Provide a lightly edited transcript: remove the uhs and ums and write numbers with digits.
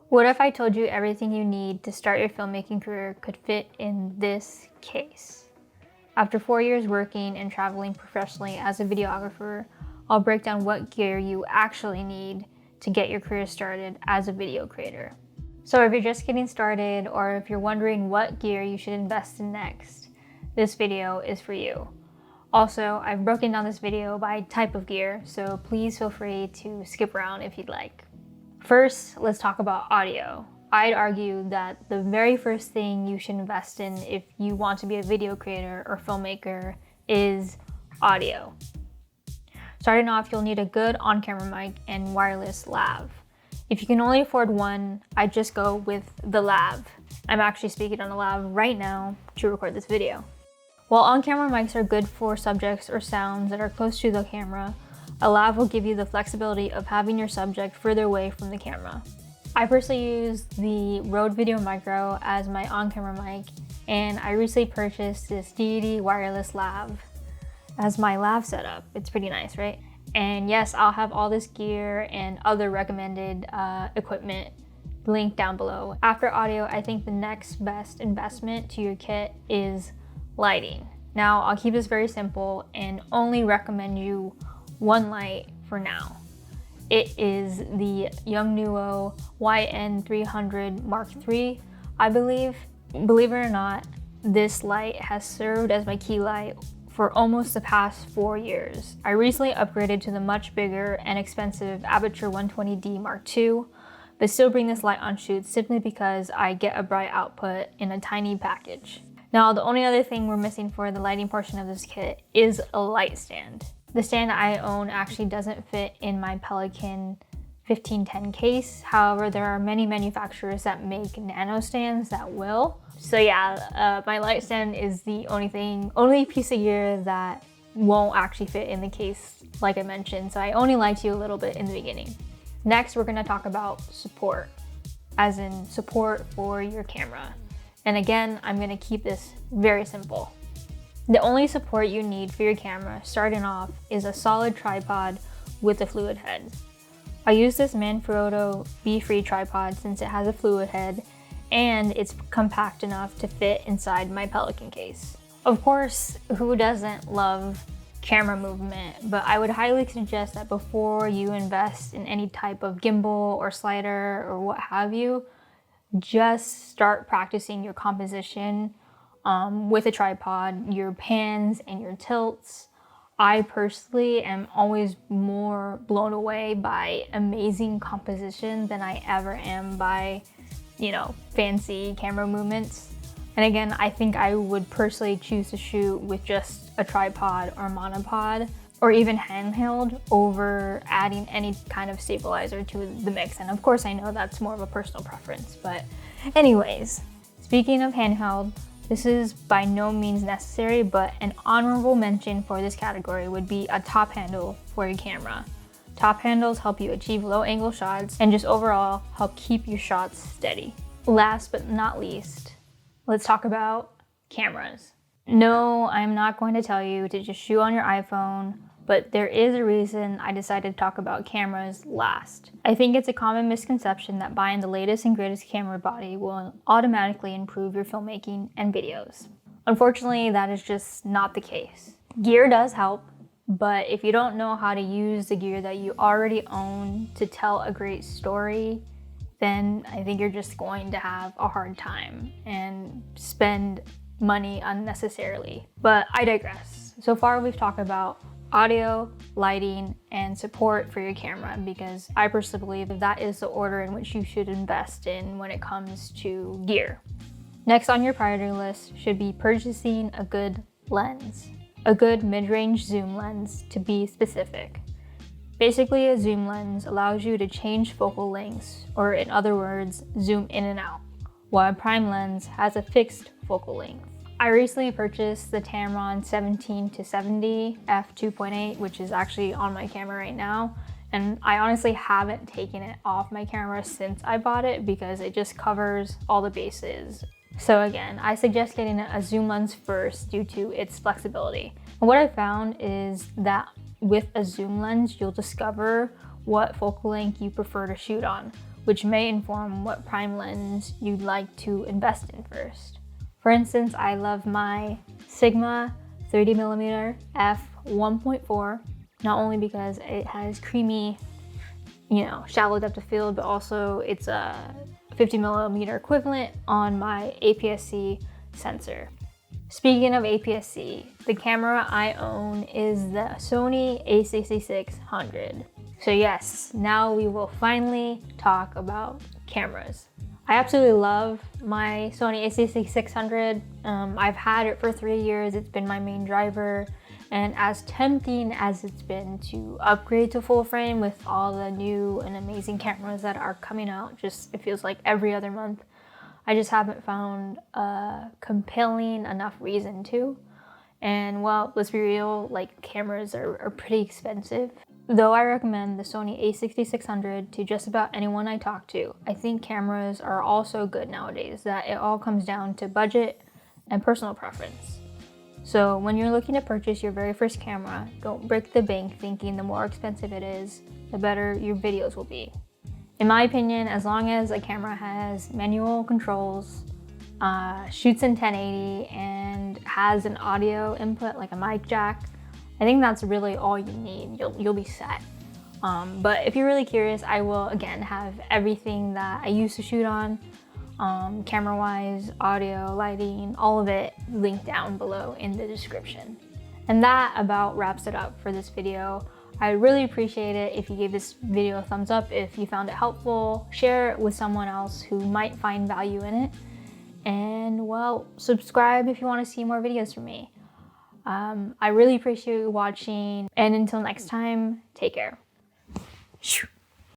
What if I told you everything you need to start your filmmaking career could fit in this case? After 4 years working and traveling professionally as a videographer, I'll break down what gear you actually need to get your career started as a video creator. So if you're just getting started, or if you're wondering what gear you should invest in next, this video is for you. Also, I've broken down this video by type of gear, so please feel free to skip around if you'd like. First, let's talk about audio. I'd argue that the very first thing you should invest in if you want to be a video creator or filmmaker is audio. Starting off, you'll need a good on-camera mic and wireless lav. If you can only afford one, I'd just go with the lav. I'm actually speaking on a lav right now to record this video. While on-camera mics are good for subjects or sounds that are close to the camera, a lav will give you the flexibility of having your subject further away from the camera. I personally use the Rode Video Micro as my on-camera mic, and I recently purchased this DD wireless lav as my lav setup. It's pretty nice, right? And yes, I'll have all this gear and other recommended equipment linked down below. After audio, I think the next best investment to your kit is lighting. Now, I'll keep this very simple and only recommend you one light for now. It is the Yongnuo YN300 Mark III, I believe. Believe it or not, this light has served as my key light for almost the past 4 years. I recently upgraded to the much bigger and expensive Aperture 120D Mark II, but still bring this light on shoots simply because I get a bright output in a tiny package. Now, the only other thing we're missing for the lighting portion of this kit is a light stand. The stand I own actually doesn't fit in my Pelican 1510 case. However, there are many manufacturers that make nano stands that will. So yeah, my light stand is the only piece of gear that won't actually fit in the case, like I mentioned. So I only lied to you a little bit in the beginning. Next, we're gonna talk about support, as in support for your camera. And again, I'm gonna keep this very simple. The only support you need for your camera starting off is a solid tripod with a fluid head. I use this Manfrotto Be-Free tripod since it has a fluid head and it's compact enough to fit inside my Pelican case. Of course, who doesn't love camera movement, but I would highly suggest that before you invest in any type of gimbal or slider or what have you, just start practicing your composition with a tripod, your pans and your tilts. I personally am always more blown away by amazing composition than I ever am by, fancy camera movements. And again, I think I would personally choose to shoot with just a tripod or monopod or even handheld over adding any kind of stabilizer to the mix. And of course, I know that's more of a personal preference, but anyways, speaking of handheld, this is by no means necessary, but an honorable mention for this category would be a top handle for your camera. Top handles help you achieve low angle shots and just overall help keep your shots steady. Last but not least, let's talk about cameras. No, I'm not going to tell you to just shoot on your iPhone, but there is a reason I decided to talk about cameras last. I think it's a common misconception that buying the latest and greatest camera body will automatically improve your filmmaking and videos. Unfortunately, that is just not the case. Gear does help, but if you don't know how to use the gear that you already own to tell a great story, then I think you're just going to have a hard time and spend money unnecessarily. But I digress. So far, we've talked about audio, lighting, and support for your camera, because I personally believe that is the order in which you should invest in when it comes to gear. Next on your priority list should be purchasing a good lens, a good mid-range zoom lens to be specific. Basically, a zoom lens allows you to change focal lengths, or in other words, zoom in and out, while a prime lens has a fixed focal length. I recently purchased the Tamron 17-70 f2.8, which is actually on my camera right now. And I honestly haven't taken it off my camera since I bought it because it just covers all the bases. So again, I suggest getting a zoom lens first due to its flexibility. And what I found is that with a zoom lens, you'll discover what focal length you prefer to shoot on, which may inform what prime lens you'd like to invest in first. For instance, I love my Sigma 30mm f1.4, not only because it has creamy, shallow depth of field, but also it's a 50mm equivalent on my APS-C sensor. Speaking of APS-C, the camera I own is the Sony a6600. So yes, now we will finally talk about cameras. I absolutely love my Sony a6600. I've had it for 3 years. It's been my main driver. And as tempting as it's been to upgrade to full frame with all the new and amazing cameras that are coming out, it feels like every other month, I just haven't found a compelling enough reason to. And well, let's be real, cameras are pretty expensive. Though I recommend the Sony a6600 to just about anyone I talk to, I think cameras are all so good nowadays that it all comes down to budget and personal preference. So when you're looking to purchase your very first camera, don't break the bank thinking the more expensive it is, the better your videos will be. In my opinion, as long as a camera has manual controls, shoots in 1080, and has an audio input like a mic jack, I think that's really all you need. You'll be set. But if you're really curious, I will again have everything that I used to shoot on, camera-wise, audio, lighting, all of it linked down below in the description. And that about wraps it up for this video. I really appreciate it if you gave this video a thumbs up, if you found it helpful, share it with someone else who might find value in it, and well, subscribe if you want to see more videos from me. I really appreciate you watching, and until next time, take care.